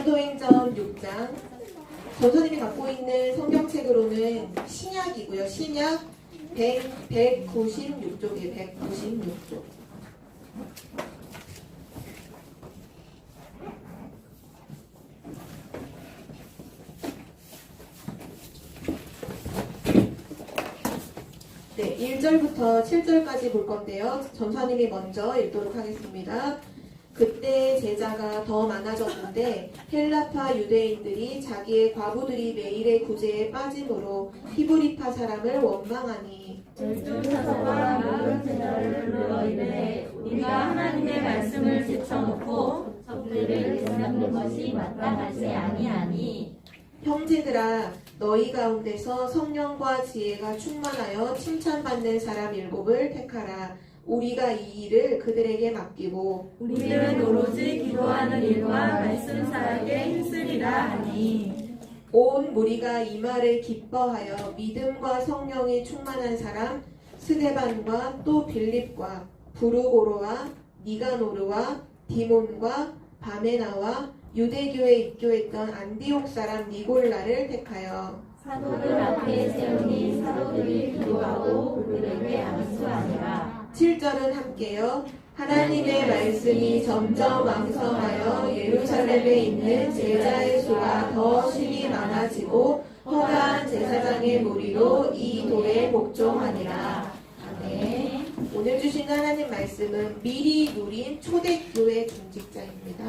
사도행전 6장. 전도님이 갖고 있는 성경책으로는 신약이고요. 신약 196쪽이에요. 196쪽. 네, 1절부터 7절까지 볼 건데요. 전사님이 먼저 읽도록 하겠습니다. 그때 제자가 더 많아졌는데 헬라파 유대인들이 자기의 과부들이 매일의 구제에 빠짐으로 히브리파 사람을 원망하니 열중사서와 모든 제자를 불러 이르되 우리가 하나님의 말씀을 제쳐놓고 적들을 내세우는 것이 마땅하지 아니하니 형제들아 너희 가운데서 성령과 지혜가 충만하여 칭찬받는 사람 7을 택하라. 우리가 이 일을 그들에게 맡기고 우리는 오로지 기도하는 일과 말씀 사역에 힘쓰리라 하니 온 무리가 이 말을 기뻐하여 믿음과 성령이 충만한 사람 스데반과 또 빌립과 부르고로와 니가노르와 디몬과 바메나와 유대교에 입교했던 안디옥 사람 니골라를 택하여 사도들 앞에 세우니 사도들이 기도하고 그들에게 안수하니라. 7절은 함께요. 하나님의 말씀이 점점 왕성하여 예루살렘에 있는 제자의 수가 더 심히 많아지고 허다한 제사장의 무리로 이 도에 복종하니라. 아멘. 오늘 주신 하나님 말씀은 미리 누린 초대교회 중직자입니다.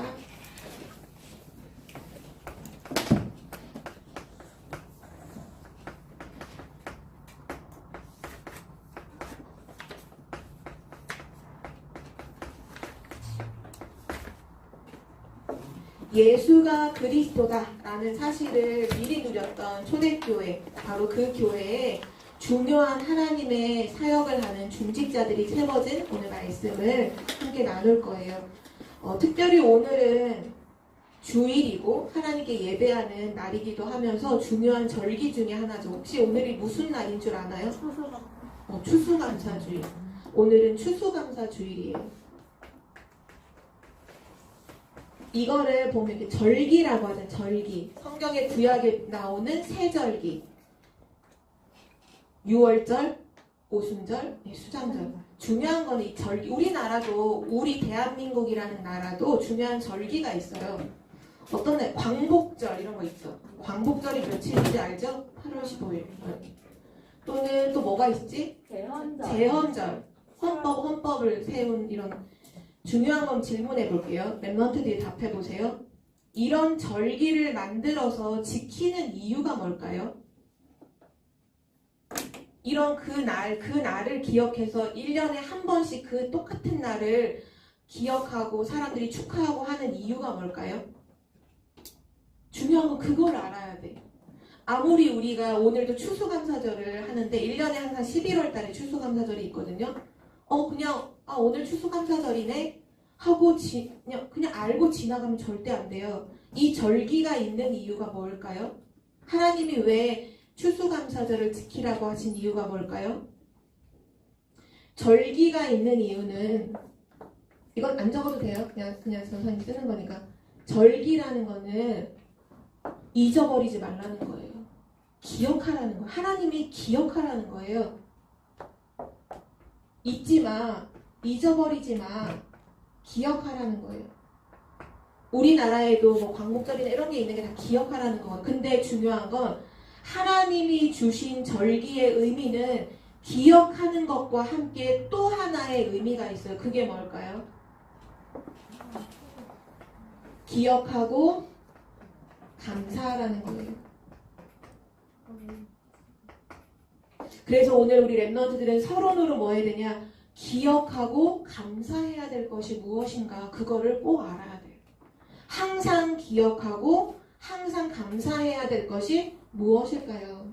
예수가 그리스도다라는 사실을 미리 누렸던 초대교회, 바로 그 교회에 중요한 하나님의 사역을 하는 중직자들이 세워진 오늘 말씀을 함께 나눌 거예요. 특별히 오늘은 주일이고 하나님께 예배하는 날이기도 하면서 중요한 절기 중에 하나죠. 혹시 오늘이 무슨 날인 줄 아나요? 추수감사주일. 오늘은 추수감사주일이에요. 이거를 보면 이렇게 절기라고 하잖아요. 절기. 성경의 구약에 나오는 세 절기. 유월절, 오순절, 수장절. 중요한 거는 이 절기. 우리나라도, 우리 대한민국이라는 나라도 중요한 절기가 있어요. 어떤 날, 광복절 이런 거 있죠. 광복절이 며칠인지 알죠? 8월 15일. 또는 또 뭐가 있지? 제헌절. 헌법을 세운 이런 중요한 건 질문해 볼게요. 랩런트들이 답해 보세요. 이런 절기를 만들어서 지키는 이유가 뭘까요? 이런 그 날을 기억해서 1년에 한 번씩 그 똑같은 날을 기억하고 사람들이 축하하고 하는 이유가 뭘까요? 중요한 건 그걸 알아야 돼. 아무리 우리가 오늘도 추수감사절을 하는데 1년에 항상 11월 달에 추수감사절이 있거든요. 오늘 추수감사절이네 하고 그냥 알고 지나가면 절대 안 돼요. 이 절기가 있는 이유가 뭘까요? 하나님이 왜 추수감사절을 지키라고 하신 이유가 뭘까요? 절기가 있는 이유는 이건 안 적어도 돼요. 그냥 선생님이 쓰는 거니까. 절기라는 거는 잊어버리지 말라는 거예요. 기억하라는 거예요. 하나님이 기억하라는 거예요. 잊지 마, 잊어버리지 마, 기억하라는 거예요. 우리나라에도 뭐 광복절이나 이런 게 있는 게 다 기억하라는 거예요. 근데 중요한 건 하나님이 주신 절기의 의미는 기억하는 것과 함께 또 하나의 의미가 있어요. 그게 뭘까요? 기억하고 감사하라는 거예요. 그래서 오늘 우리 랩런트들은 서론으로 뭐 해야 되냐? 기억하고 감사해야 될 것이 무엇인가? 그거를 꼭 알아야 돼요. 항상 기억하고 항상 감사해야 될 것이 무엇일까요?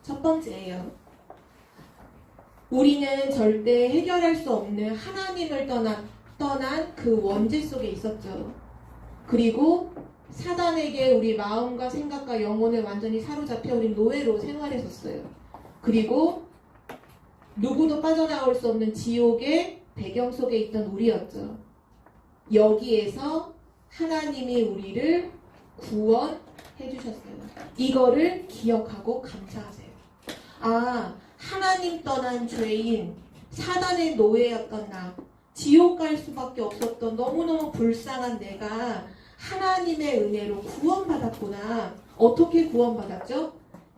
첫 번째예요. 우리는 절대 해결할 수 없는 하나님을 떠난 그 원죄 속에 있었죠. 그리고 사단에게 우리 마음과 생각과 영혼을 완전히 사로잡혀 우리 노예로 생활했었어요. 그리고 누구도 빠져나올 수 없는 지옥의 배경 속에 있던 우리였죠. 여기에서 하나님이 우리를 구원해 주셨어요. 이거를 기억하고 감사하세요. 아, 하나님 떠난 죄인, 사단의 노예였던 나, 지옥 갈 수밖에 없었던 너무너무 불쌍한 내가 하나님의 은혜로 구원받았구나. 어떻게 구원받았죠?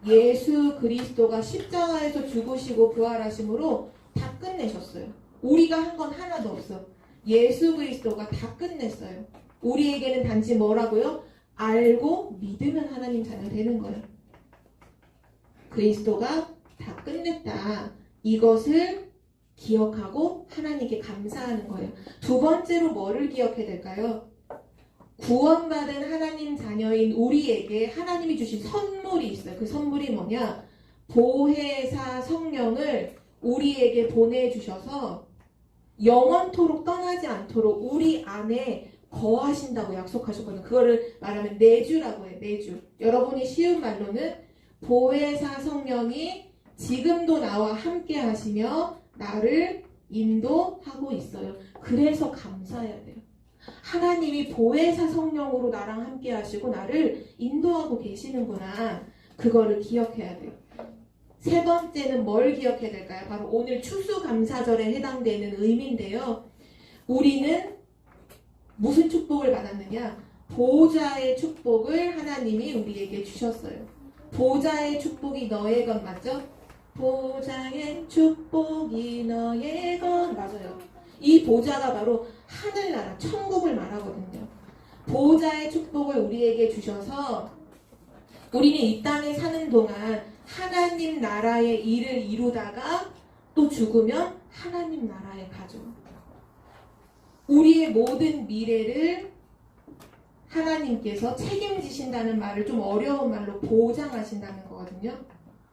예수 그리스도가 십자가에서 죽으시고 부활하심으로 다 끝내셨어요. 우리가 한 건 하나도 없어. 예수 그리스도가 다 끝냈어요. 우리에게는 단지 뭐라고요? 알고 믿으면 하나님 자녀 되는 거예요. 그리스도가 다 끝냈다. 이것을 기억하고 하나님께 감사하는 거예요. 두 번째로 뭐를 기억해야 될까요? 구원받은 하나님 자녀인 우리에게 하나님이 주신 선물이 있어요. 그 선물이 뭐냐? 보혜사 성령을 우리에게 보내주셔서 영원토록 떠나지 않도록 우리 안에 거하신다고 약속하셨거든요. 그거를 말하면 내주라고 해요. 내주. 여러분이 쉬운 말로는 보혜사 성령이 지금도 나와 함께 하시며 나를 인도하고 있어요. 그래서 감사해야 돼요. 하나님이 보혜사 성령으로 나랑 함께 하시고 나를 인도하고 계시는구나. 그거를 기억해야 돼요. 세 번째는 뭘 기억해야 될까요? 바로 오늘 추수감사절에 해당되는 의미인데요. 우리는 무슨 축복을 받았느냐? 보좌의 축복을 하나님이 우리에게 주셨어요. 보좌의 축복이 너의 것 맞죠? 보좌의 축복이 너의 것 맞아요. 이 보좌가 바로 하늘나라, 천국을 말하거든요. 보좌의 축복을 우리에게 주셔서 우리는 이 땅에 사는 동안 하나님 나라의 일을 이루다가 또 죽으면 하나님 나라에 가죠. 우리의 모든 미래를 하나님께서 책임지신다는 말을 좀 어려운 말로 보장하신다는 거거든요.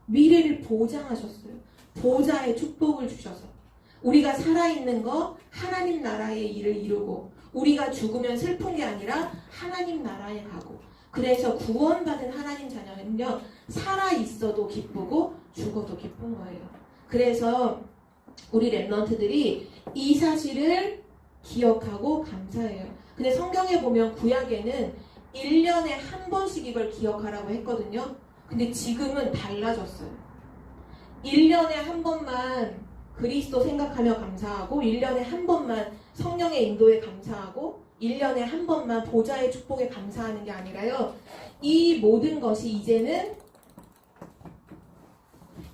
미래를 보장하셨어요. 보좌의 축복을 주셔서. 우리가 살아있는 거 하나님 나라의 일을 이루고 우리가 죽으면 슬픈 게 아니라 하나님 나라에 가고 그래서 구원받은 하나님 자녀는요 살아있어도 기쁘고 죽어도 기쁜 거예요. 그래서 우리 랩런트들이 이 사실을 기억하고 감사해요. 근데 성경에 보면 구약에는 1년에 한 번씩 이걸 기억하라고 했거든요. 근데 지금은 달라졌어요. 1년에 한 번만 그리스도 생각하며 감사하고 1년에 한 번만 성령의 인도에 감사하고 1년에 한 번만 보좌의 축복에 감사하는 게 아니라요. 이 모든 것이 이제는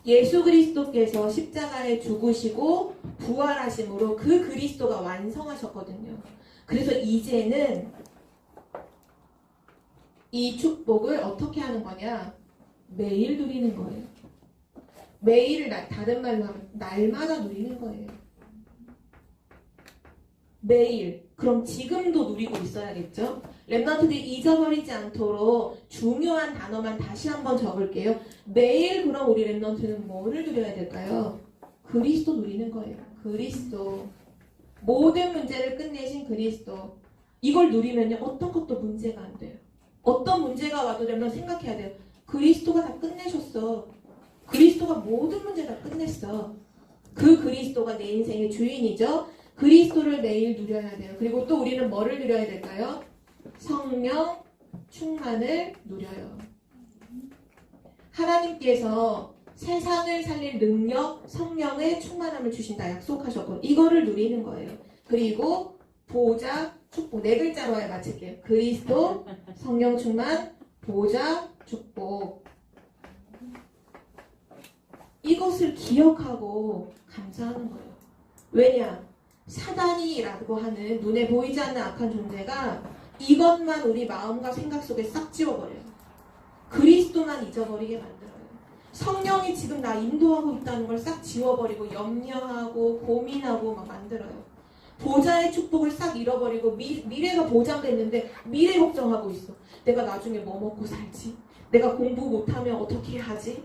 예수 그리스도께서 십자가에 죽으시고 부활하심으로 그 그리스도가 완성하셨거든요. 그래서 이제는 이 축복을 어떻게 하는 거냐? 매일 누리는 거예요. 매일을 다른 말로 하면 날마다 누리는 거예요. 매일. 그럼 지금도 누리고 있어야겠죠? 랩런트들이 잊어버리지 않도록 중요한 단어만 다시 한번 적을게요. 매일 그럼 우리 랩런트는 뭐를 누려야 될까요? 그리스도 누리는 거예요. 그리스도. 모든 문제를 끝내신 그리스도. 이걸 누리면요 어떤 것도 문제가 안 돼요. 어떤 문제가 와도 랩런트 생각해야 돼요. 그리스도가 다 끝내셨어. 그리스도가 모든 문제 다 끝냈어. 그 그리스도가 내 인생의 주인이죠. 그리스도를 매일 누려야 돼요. 그리고 또 우리는 뭐를 누려야 될까요? 성령 충만을 누려요. 하나님께서 세상을 살릴 능력, 성령의 충만함을 주신다 약속하셨고 이거를 누리는 거예요. 그리고 보좌, 축복. 네 글자로 마칠게요. 그리스도, 성령 충만, 보좌, 축복. 이것을 기억하고 감사하는 거예요. 왜냐? 사단이라고 하는 눈에 보이지 않는 악한 존재가 이것만 우리 마음과 생각 속에 싹 지워버려요. 그리스도만 잊어버리게 만들어요. 성령이 지금 나 인도하고 있다는 걸 싹 지워버리고 염려하고 고민하고 막 만들어요. 보좌의 축복을 싹 잃어버리고 미래가 보장됐는데 미래 걱정하고 있어. 내가 나중에 뭐 먹고 살지? 내가 공부 못하면 어떻게 하지?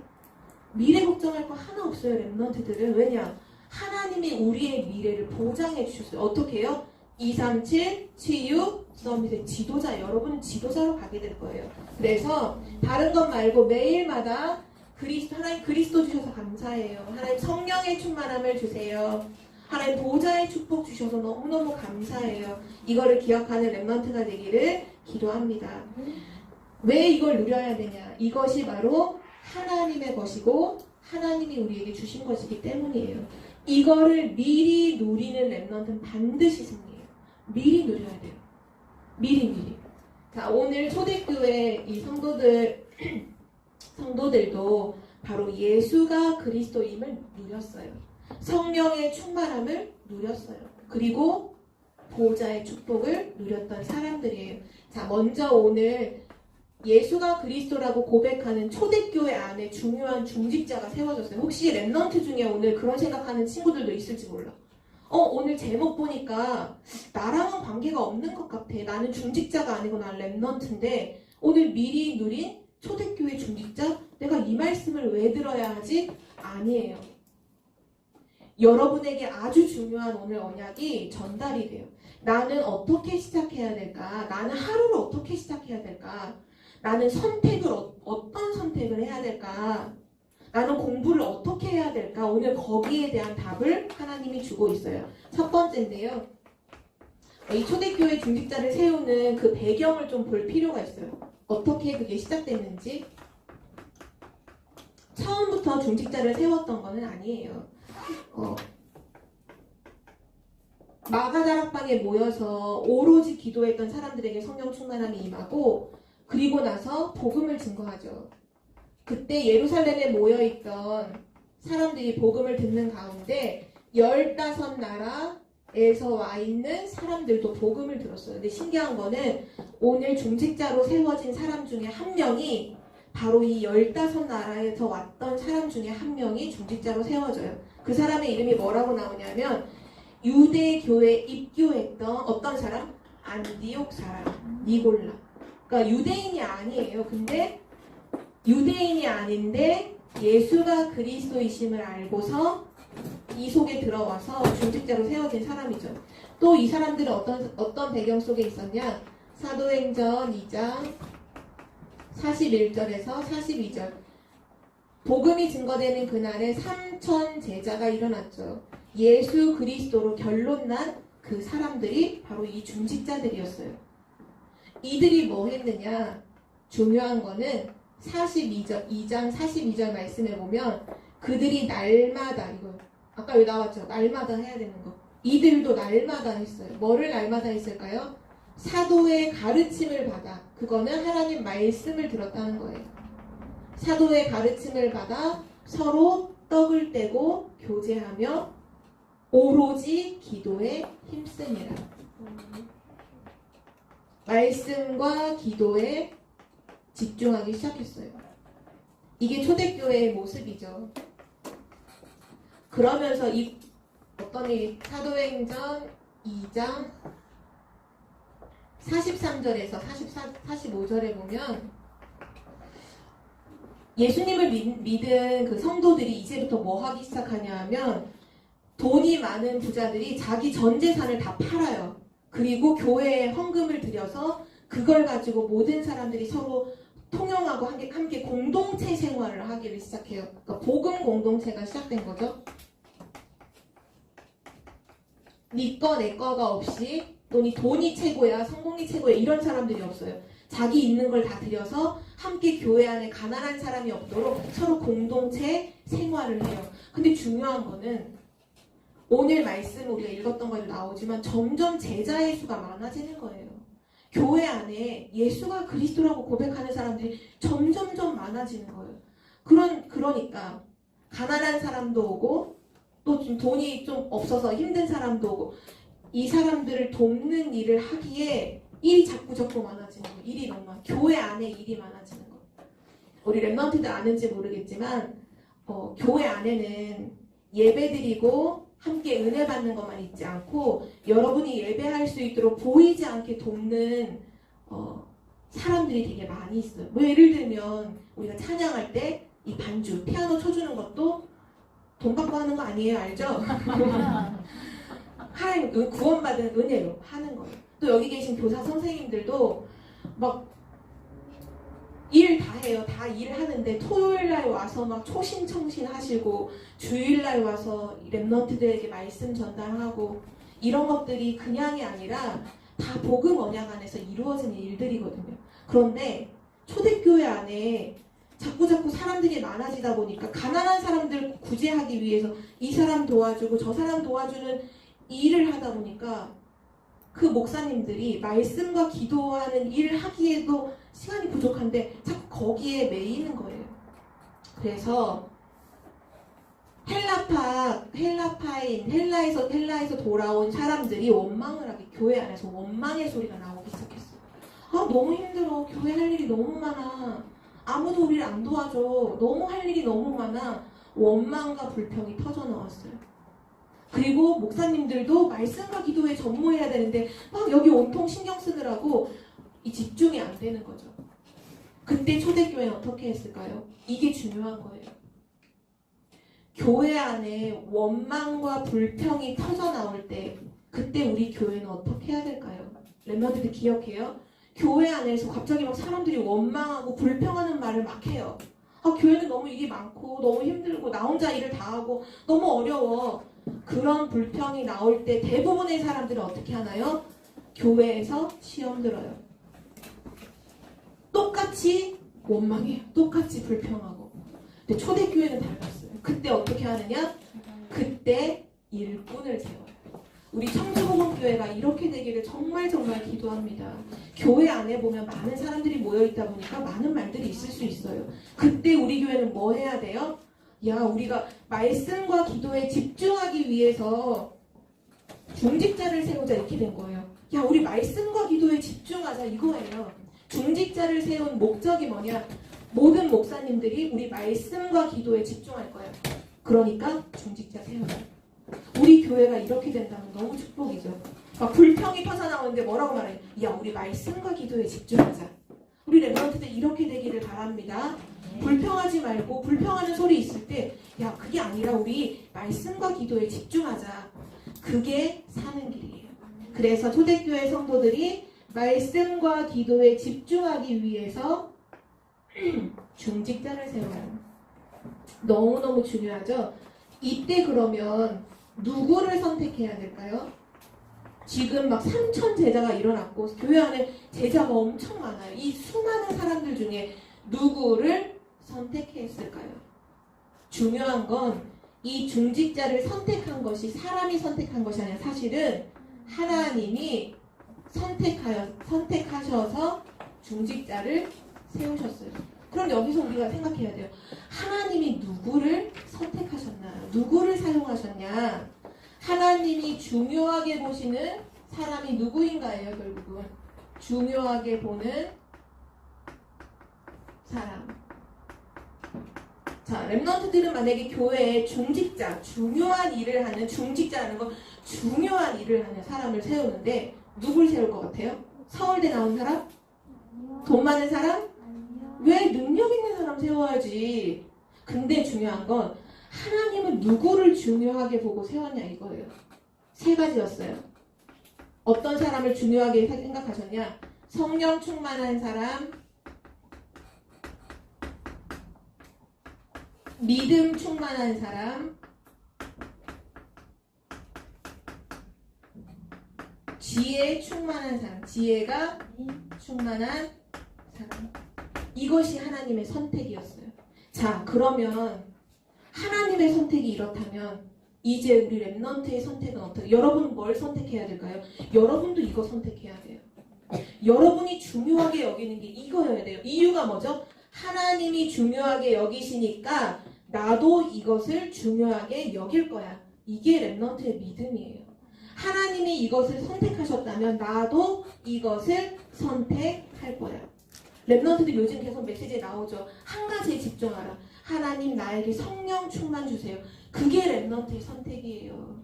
미래 걱정할 거 하나 없어요. 랩런트들은. 왜냐? 하나님이 우리의 미래를 보장해 주셨어요. 어떻게 해요? 237 치유 서밋의 지도자. 여러분은 지도자로 가게 될 거예요. 그래서 다른 것 말고 매일마다 하나님 그리스도 주셔서 감사해요. 하나님 성령의 충만함을 주세요. 하나님 보좌의 축복 주셔서 너무너무 감사해요. 이거를 기억하는 렘넌트가 되기를 기도합니다. 왜 이걸 누려야 되냐? 이것이 바로 하나님의 것이고 하나님이 우리에게 주신 것이기 때문이에요. 이거를 미리 누리는 렘넌트는 반드시 승리해요. 미리 누려야 돼요. 미리. 자, 오늘 초대교회 이 성도들도 바로 예수가 그리스도임을 누렸어요. 성령의 충만함을 누렸어요. 그리고 보좌의 축복을 누렸던 사람들이에요. 자, 먼저 오늘 예수가 그리스도라고 고백하는 초대교회 안에 중요한 중직자가 세워졌어요. 혹시 렘넌트 중에 오늘 그런 생각하는 친구들도 있을지 몰라. 오늘 제목 보니까 나랑은 관계가 없는 것 같아. 나는 중직자가 아니고 난 렘넌트인데 오늘 미리 누린 초대교회 중직자? 내가 이 말씀을 왜 들어야 하지? 아니에요. 여러분에게 아주 중요한 오늘 언약이 전달이 돼요. 나는 어떻게 시작해야 될까? 나는 하루를 어떻게 시작해야 될까? 나는 선택을 어떤 선택을 해야 될까? 나는 공부를 어떻게 해야 될까? 오늘 거기에 대한 답을 하나님이 주고 있어요. 첫 번째인데요. 이 초대교회 중직자를 세우는 그 배경을 좀 볼 필요가 있어요. 어떻게 그게 시작됐는지. 처음부터 중직자를 세웠던 거는 아니에요. 마가다락방에 모여서 오로지 기도했던 사람들에게 성령 충만함이 임하고 그리고 나서 복음을 증거하죠. 그때 예루살렘에 모여있던 사람들이 복음을 듣는 가운데 15나라에서 와 있는 사람들도 복음을 들었어요. 근데 신기한 거는 오늘 중직자로 세워진 사람 중에 한 명이 바로 이 15나라에서 왔던 사람 중에 한 명이 중직자로 세워져요. 그 사람의 이름이 뭐라고 나오냐면 유대 교회에 입교했던 어떤 사람? 안디옥 사람, 니골라. 그러니까 유대인이 아니에요. 근데 유대인이 아닌데 예수가 그리스도이심을 알고서 이 속에 들어와서 중직자로 세워진 사람이죠. 또 이 사람들은 어떤 배경 속에 있었냐? 사도행전 2장 41절에서 42절. 복음이 증거되는 그날에 3,000 제자가 일어났죠. 예수 그리스도로 결론난 그 사람들이 바로 이 중직자들이었어요. 이들이 뭐 했느냐? 중요한 거는 2장 42절 말씀에 보면 그들이 날마다, 이거 아까 여기 나왔죠? 날마다 해야 되는 거. 이들도 날마다 했어요. 뭐를 날마다 했을까요? 사도의 가르침을 받아. 그거는 하나님 말씀을 들었다는 거예요. 사도의 가르침을 받아 서로 떡을 떼고 교제하며 오로지 기도에 힘쓰니라. 말씀과 기도에 집중하기 시작했어요. 이게 초대교회의 모습이죠. 그러면서 어떤 일이 사도행전 2장 43절에서 45절에 보면 예수님을 믿은 그 성도들이 이제부터 뭐 하기 시작하냐 하면 돈이 많은 부자들이 자기 전 재산을 다 팔아요. 그리고 교회에 헌금을 들여서 그걸 가지고 모든 사람들이 서로 통용하고 함께 공동체 생활을 하기를 시작해요. 그러니까 복음 공동체가 시작된 거죠. 네 거 내 거가 없이 또니 돈이 최고야, 성공이 최고야 이런 사람들이 없어요. 자기 있는 걸 다 들여서 함께 교회 안에 가난한 사람이 없도록 서로 공동체 생활을 해요. 근데 중요한 거는 오늘 말씀 우리가 읽었던 거에도 나오지만 점점 제자의 수가 많아지는 거예요. 교회 안에 예수가 그리스도라고 고백하는 사람들이 점점점 많아지는 거예요. 그러니까 가난한 사람도 오고 또 좀 돈이 좀 없어서 힘든 사람도 오고 이 사람들을 돕는 일을 하기에 일이 자꾸 많아지는 거예요. 일이 너무 많아. 교회 안에 일이 많아지는 거예요. 우리 렘넌트들 아는지 모르겠지만 교회 안에는 예배드리고 함께 은혜 받는 것만 있지 않고 여러분이 예배할 수 있도록 보이지 않게 돕는 사람들이 되게 많이 있어요. 뭐 예를 들면 우리가 찬양할 때 이 반주, 피아노 쳐주는 것도 돈 받고 하는 거 아니에요, 알죠? 하나님 구원받은 은혜로 하는 거예요. 또 여기 계신 교사 선생님들도 막 일 다 해요. 다 일하는데 토요일날 와서 막 초신청신 하시고 주일날 와서 랩런트들에게 말씀 전달하고 이런 것들이 그냥이 아니라 다 복음 언약 안에서 이루어지는 일들이거든요. 그런데 초대교회 안에 자꾸 사람들이 많아지다 보니까 가난한 사람들 구제하기 위해서 이 사람 도와주고 저 사람 도와주는 일을 하다 보니까 그 목사님들이 말씀과 기도하는 일을 하기에도 시간이 부족한데 자꾸 거기에 매이는 거예요. 그래서 헬라에서 돌아온 사람들이 원망을 하게 교회 안에서 원망의 소리가 나오기 시작했어요. 아, 너무 힘들어. 교회 할 일이 너무 많아. 아무도 우리를 안 도와줘. 너무 할 일이 너무 많아. 원망과 불평이 터져 나왔어요. 그리고 목사님들도 말씀과 기도에 전무해야 되는데 막 여기 온통 신경 쓰느라고 이 집중이 안 되는 거죠. 그때 초대교회는 어떻게 했을까요? 이게 중요한 거예요. 교회 안에 원망과 불평이 터져 나올 때 그때 우리 교회는 어떻게 해야 될까요? 랩런트들 기억해요? 교회 안에서 갑자기 막 사람들이 원망하고 불평하는 말을 막 해요. 아, 교회는 너무 일이 많고 너무 힘들고 나 혼자 일을 다 하고 너무 어려워. 그런 불평이 나올 때 대부분의 사람들은 어떻게 하나요? 교회에서 시험 들어요. 똑같이 원망해요. 똑같이 불평하고. 근데 초대교회는 달랐어요. 그때 어떻게 하느냐? 그때 일꾼을 세워요. 우리 청주복음교회가 이렇게 되기를 정말 기도합니다. 교회 안에 보면 많은 사람들이 모여있다 보니까 많은 말들이 있을 수 있어요. 그때 우리 교회는 뭐 해야 돼요? 야, 우리가 말씀과 기도에 집중하기 위해서 중직자를 세우자 이렇게 된 거예요. 야, 우리 말씀과 기도에 집중하자 이거예요. 중직자를 세운 목적이 뭐냐? 모든 목사님들이 우리 말씀과 기도에 집중할 거예요. 그러니까 중직자 세우자. 우리 교회가 이렇게 된다면 너무 축복이죠. 막 불평이 터져나오는데 뭐라고 말해요? 야, 우리 말씀과 기도에 집중하자. 우리 랩런트들 이렇게 되기를 바랍니다. 불평하지 말고 불평하는 소리 있을 때 야, 그게 아니라 우리 말씀과 기도에 집중하자. 그게 사는 길이에요. 그래서 초대교회 성도들이 말씀과 기도에 집중하기 위해서 중직자를 세워요. 너무너무 중요하죠. 이때 그러면 누구를 선택해야 될까요? 지금 막 3,000 제자가 일어났고 교회 안에 제자가 엄청 많아요. 이 수많은 사람들 중에 누구를 선택했을까요? 중요한 건 이 중직자를 선택한 것이 사람이 선택한 것이 아니라 사실은 하나님이 선택하셔서 중직자를 세우셨어요. 그럼 여기서 우리가 생각해야 돼요. 하나님이 누구를 선택하셨나? 누구를 사용하셨냐? 하나님이 중요하게 보시는 사람이 누구인가예요, 결국은. 중요하게 보는 사람. 자, 랩런트들은 만약에 교회에 중직자, 중요한 일을 하는 중직자라는 건 중요한 일을 하는 사람을 세우는데 누굴 세울 것 같아요? 서울대 나온 사람? 돈 많은 사람? 왜 능력 있는 사람 세워야지. 근데 중요한 건 하나님은 누구를 중요하게 보고 세웠냐 이거예요. 세 가지였어요. 어떤 사람을 중요하게 생각하셨냐? 성령 충만한 사람, 믿음 충만한 사람, 지혜 충만한 사람, 지혜가 충만한 사람. 이것이 하나님의 선택이었어요. 자, 그러면 하나님의 선택이 이렇다면 이제 우리 랩런트의 선택은 어떻게? 여러분 뭘 선택해야 될까요? 여러분도 이거 선택해야 돼요. 여러분이 중요하게 여기는 게 이거여야 돼요. 이유가 뭐죠? 하나님이 중요하게 여기시니까 나도 이것을 중요하게 여길 거야. 이게 랩런트의 믿음이에요. 하나님이 이것을 선택하셨다면 나도 이것을 선택할 거야. 랩런트들 요즘 계속 메시지에 나오죠. 한 가지에 집중하라. 하나님 나에게 성령 충만 주세요. 그게 랩런트의 선택이에요.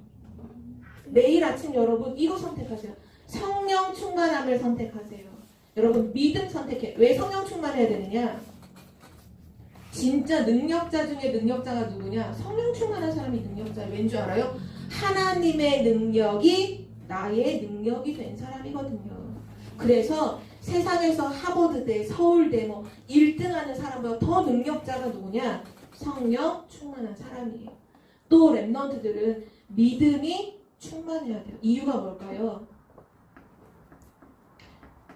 내일 아침 여러분 이거 선택하세요. 성령 충만함을 선택하세요. 여러분 믿음 선택해. 왜 성령 충만해야 되느냐? 진짜 능력자 중에 능력자가 누구냐? 성령 충만한 사람이 능력자예요. 왠 줄 알아요? 하나님의 능력이 나의 능력이 된 사람이거든요. 그래서 세상에서 하버드대, 서울대 뭐 1등 하는 사람보다 더 능력자가 누구냐? 성령 충만한 사람이에요. 또 랩넌트들은 믿음이 충만해야 돼요. 이유가 뭘까요?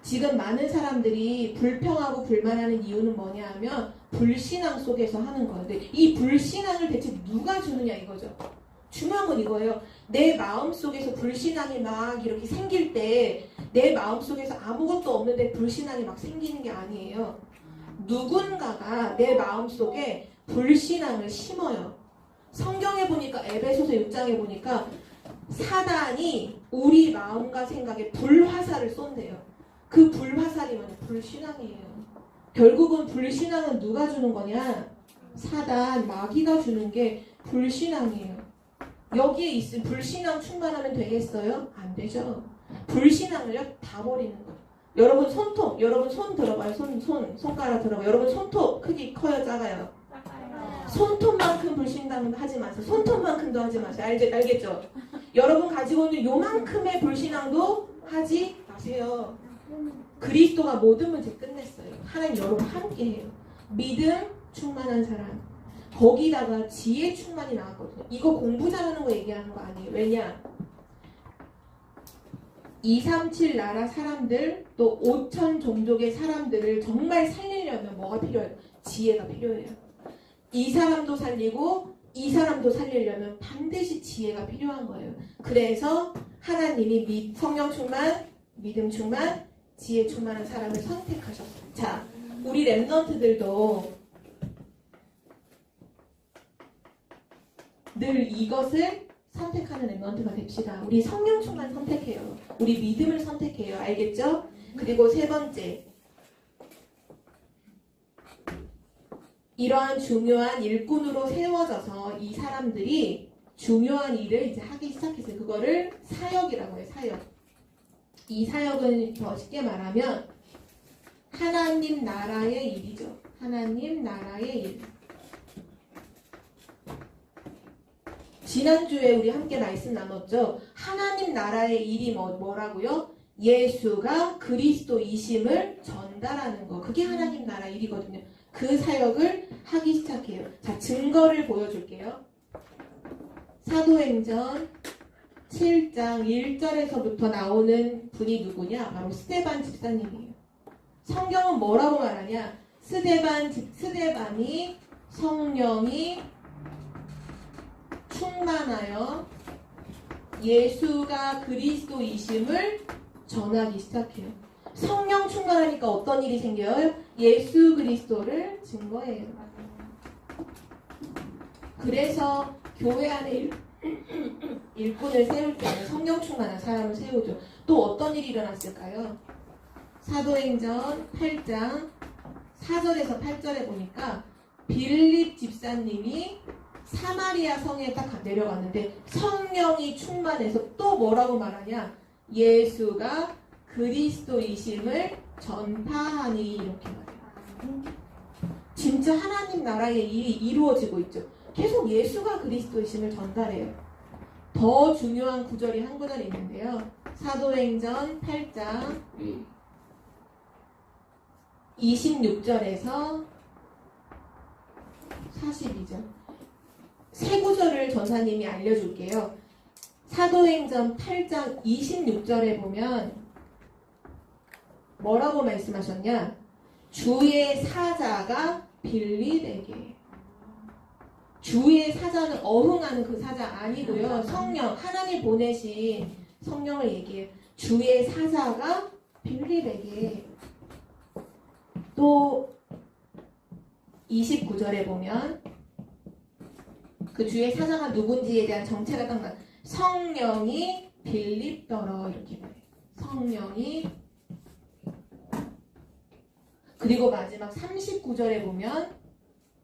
지금 많은 사람들이 불평하고 불만하는 이유는 뭐냐 하면 불신앙 속에서 하는 거예요. 근데 이 불신앙을 대체 누가 주느냐 이거죠. 중요한 건 이거예요. 내 마음속에서 불신앙이 막 이렇게 생길 때 내 마음속에서 아무것도 없는데 불신앙이 막 생기는 게 아니에요. 누군가가 내 마음속에 불신앙을 심어요. 성경에 보니까 에베소서 6장에 보니까 사단이 우리 마음과 생각에 불화살을 쏜대요. 그 불화살이 뭐냐? 불신앙이에요. 결국은 불신앙은 누가 주는 거냐? 사단, 마귀가 주는 게 불신앙이에요. 여기에 있은 불신앙 충만하면 되겠어요? 안 되죠. 불신앙을요 다 버리는 거예요. 여러분 손톱, 여러분 손 들어봐요. 손가락 들어봐요. 여러분 손톱 크기 커요, 작아요? 손톱만큼 불신앙 하지 마세요. 손톱만큼도 하지 마세요. 알겠죠? 여러분 가지고 있는 요만큼의 불신앙도 하지 마세요. 그리스도가 모든 문제 끝냈어요. 하나님 여러분 함께해요. 믿음 충만한 사람. 거기다가 지혜 충만이 나왔거든요. 이거 공부 잘하는 거 얘기하는 거 아니에요. 왜냐? 237 나라 사람들 또 5천 종족의 사람들을 정말 살리려면 뭐가 필요해요? 지혜가 필요해요. 이 사람도 살리고 이 사람도 살리려면 반드시 지혜가 필요한 거예요. 그래서 하나님이 성령 충만, 믿음 충만, 지혜 충만한 사람을 선택하셨어요. 자, 우리 랩넌트들도 늘 이것을 선택하는 랩넌트가 됩시다. 우리 성령 충만 선택해요. 우리 믿음을 선택해요. 알겠죠? 그리고 세 번째, 이러한 중요한 일꾼으로 세워져서 이 사람들이 중요한 일을 이제 하기 시작했어요. 그거를 사역이라고 해요. 사역. 이 사역은 더 쉽게 말하면 하나님 나라의 일이죠. 하나님 나라의 일. 지난주에 우리 함께 말씀 나눴죠. 하나님 나라의 일이 뭐라고요? 예수가 그리스도이심을 전달하는 거. 그게 하나님 나라 일이거든요. 그 사역을 하기 시작해요. 자, 증거를 보여줄게요. 사도행전 7장 1절에서부터 나오는 분이 누구냐? 바로 스데반 집사님이에요. 성경은 뭐라고 말하냐? 스데반이 성령이 충만하여 예수가 그리스도이심을 전하기 시작해요. 성령 충만하니까 어떤 일이 생겨요? 예수 그리스도를 증거해요. 그래서 교회 안에 일꾼을 세울 때는 성령 충만한 사람을 세우죠. 또 어떤 일이 일어났을까요? 사도행전 8장 4절에서 8절에 보니까 빌립 집사님이 사마리아 성에 딱 내려갔는데 성령이 충만해서 또 뭐라고 말하냐? 예수가 그리스도이심을 전파하니 이렇게 말해요. 진짜 하나님 나라의 일이 이루어지고 있죠. 계속 예수가 그리스도이심을 전달해요. 더 중요한 구절이 한 구절 있는데요. 사도행전 8장 26절에서 42절. 세 구절을 전사님이 알려줄게요. 사도행전 8장 26절에 보면 뭐라고 말씀하셨냐? 주의 사자가 빌립에게. 주의 사자는 어흥하는 그 사자 아니고요. 성령, 하나님 보내신 성령을 얘기해요. 주의 사자가 빌립에게. 또 29절에 보면 그 주의 사자가 누군지에 대한 정체가 딱 나와요. 성령이 빌립더러 이렇게 말해요. 성령이. 그리고 마지막 39절에 보면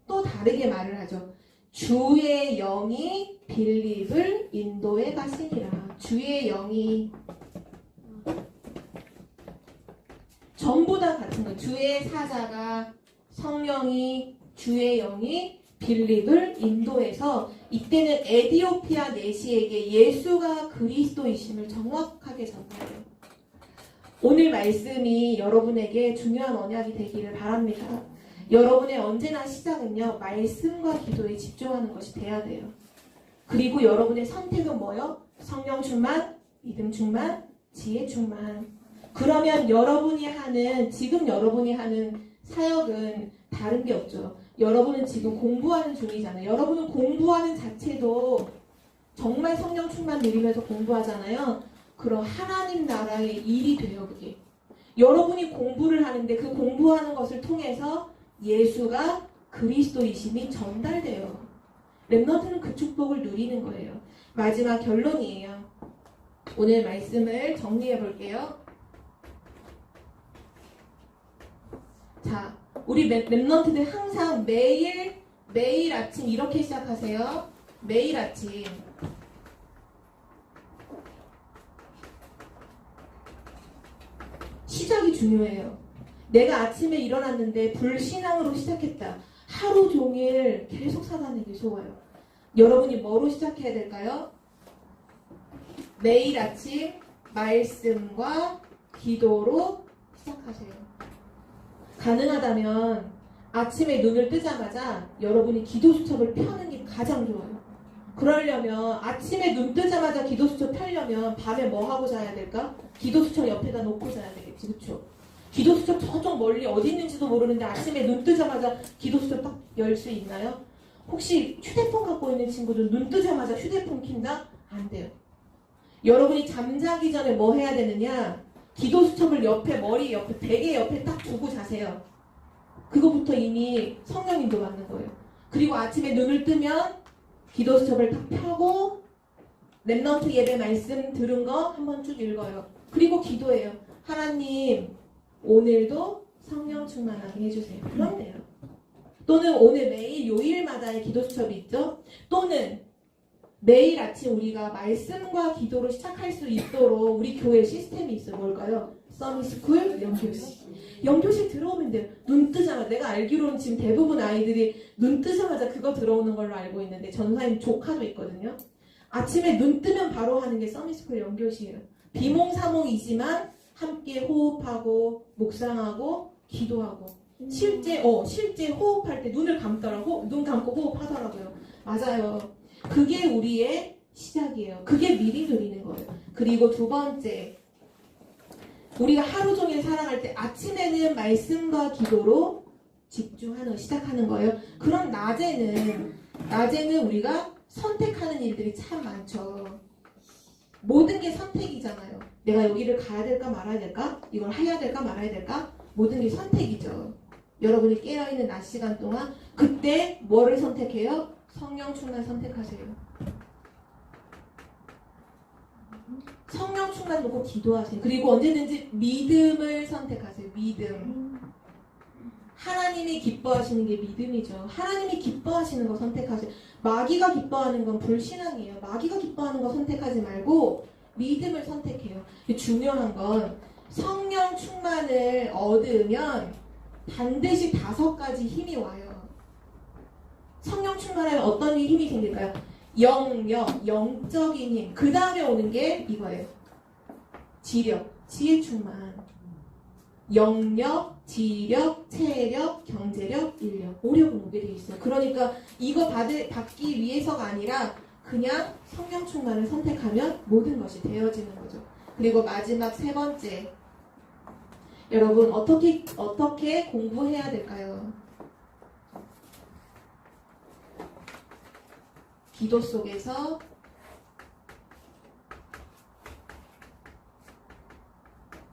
또 다르게 말을 하죠. 주의 영이 빌립을 인도에 가시니라. 주의 영이 전부 다 같은 거예요. 주의 사자가, 성령이, 주의 영이 빌립을 인도해서 이때는 에디오피아 내시에게 예수가 그리스도이심을 정확하게 전달해요. 오늘 말씀이 여러분에게 중요한 언약이 되기를 바랍니다. 여러분의 언제나 시작은요, 말씀과 기도에 집중하는 것이 돼야 돼요. 그리고 여러분의 선택은 뭐요? 성령 충만, 믿음 충만, 지혜 충만. 그러면 지금 여러분이 하는 사역은 다른 게 없죠. 여러분은 지금 공부하는 중이잖아요. 여러분은 공부하는 자체도 정말 성령 충만 누리면서 공부하잖아요. 그럼 하나님 나라의 일이 돼요, 그게. 여러분이 공부를 하는데 그 공부하는 것을 통해서 예수가 그리스도이심이 전달돼요. 렘넌트는 그 축복을 누리는 거예요. 마지막 결론이에요. 오늘 말씀을 정리해 볼게요. 자, 우리 렘넌트들 항상 매일 아침 이렇게 시작하세요. 매일 아침. 시작이 중요해요. 내가 아침에 일어났는데 불신앙으로 시작했다. 하루 종일 계속 사단에게 속아요. 여러분이 뭐로 시작해야 될까요? 매일 아침 말씀과 기도로 시작하세요. 가능하다면 아침에 눈을 뜨자마자 여러분이 기도 수첩을 펴는 게 가장 좋아요. 그러려면 아침에 눈 뜨자마자 기도 수첩 펴려면 밤에 뭐 하고 자야 될까? 기도 수첩 옆에다 놓고 자야 되겠지, 그렇죠? 기도 수첩 저쪽 멀리 어디 있는지도 모르는데 아침에 눈 뜨자마자 기도 수첩 딱 열 수 있나요? 혹시 휴대폰 갖고 있는 친구들 눈 뜨자마자 휴대폰 킨다? 안 돼요. 여러분이 잠자기 전에 뭐 해야 되느냐? 기도 수첩을 머리 옆에, 베개 옆에 딱 두고 자세요. 그거부터 이미 성령님도 받는 거예요. 그리고 아침에 눈을 뜨면 기도 수첩을 딱 펴고 렘넌트 예배 말씀 들은 거 한번 쭉 읽어요. 그리고 기도해요. 하나님, 오늘도 성령 충만하게 해주세요. 그럼 돼요. 또는 오늘 매일 요일마다의 기도 수첩이 있죠. 또는 매일 아침 우리가 말씀과 기도로 시작할 수 있도록 우리 교회 시스템이 있어요. 뭘까요? 서미스쿨, 영교실. 영교실 들어오면 돼요. 눈 뜨자마자. 내가 알기로는 지금 대부분 아이들이 눈 뜨자마자 그거 들어오는 걸로 알고 있는데 전사님 조카도 있거든요. 아침에 눈 뜨면 바로 하는 게 서미스쿨 영교실이에요. 비몽사몽이지만 함께 호흡하고 묵상하고 기도하고 실제 호흡할 때 눈을 감더라고. 눈 감고 호흡하더라고요. 맞아요. 그게 우리의 시작이에요. 그게 미리 누리는 거예요. 그리고 두 번째, 우리가 하루 종일 살아갈 때 아침에는 말씀과 기도로 시작하는 거예요. 그럼 낮에는 우리가 선택하는 일들이 참 많죠. 모든 게 선택이잖아요. 내가 여기를 가야 될까 말아야 될까? 이걸 해야 될까 말아야 될까? 모든 게 선택이죠. 여러분이 깨어있는 낮 시간 동안 그때 뭐를 선택해요? 성령 충만 선택하세요. 성령 충만 놓고 기도하세요. 그리고 언제든지 믿음을 선택하세요. 믿음. 하나님이 기뻐하시는 게 믿음이죠. 하나님이 기뻐하시는 거 선택하세요. 마귀가 기뻐하는 건 불신앙이에요. 마귀가 기뻐하는 거 선택하지 말고 믿음을 선택해요. 중요한 건 성령 충만을 얻으면 반드시 5가지 힘이 와요. 성령 충만하면 어떤 힘이 생길까요? 영적인 힘. 그 다음에 오는 게 이거예요. 지력, 지혜 충만. 영력, 지력, 체력, 경제력, 인력. 오력은 오게 돼 있어요. 그러니까 이거 받기 위해서가 아니라 그냥 성령 충만을 선택하면 모든 것이 되어지는 거죠. 그리고 마지막 3번째. 여러분 어떻게 공부해야 될까요? 기도 속에서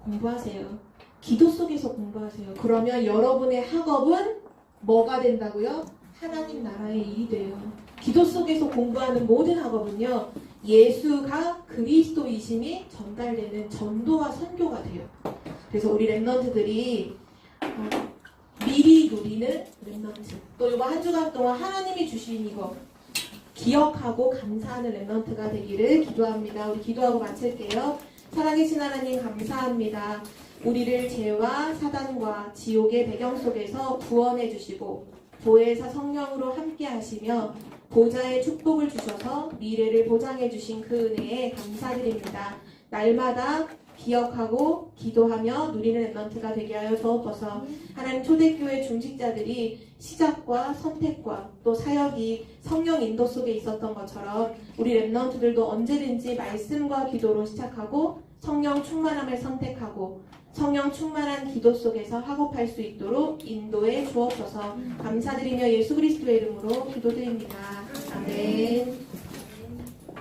공부하세요. 기도 속에서 공부하세요. 그러면 여러분의 학업은 뭐가 된다고요? 하나님 나라의 일이 돼요. 기도 속에서 공부하는 모든 학업은요, 예수가 그리스도이심이 전달되는 전도와 선교가 돼요. 그래서 우리 렘넌트들이 미리 누리는 렘넌트, 또 이번 한 주간 동안 하나님이 주신 이거 기억하고 감사하는 렘넌트가 되기를 기도합니다. 우리 기도하고 마칠게요. 살아계신 하나님 감사합니다. 우리를 죄와 사단과 지옥의 배경 속에서 구원해 주시고 보혜사 성령으로 함께 하시며 보좌의 축복을 주셔서 미래를 보장해 주신 그 은혜에 감사드립니다. 날마다 기억하고 기도하며 누리는 랩넌트가 되게 하여 주옵소서. 하나님 초대교회 중직자들이 시작과 선택과 또 사역이 성령 인도 속에 있었던 것처럼 우리 랩넌트들도 언제든지 말씀과 기도로 시작하고 성령 충만함을 선택하고 성령 충만한 기도 속에서 학업할 수 있도록 인도해 주옵소서. 감사드리며 예수 그리스도의 이름으로 기도드립니다. 아멘.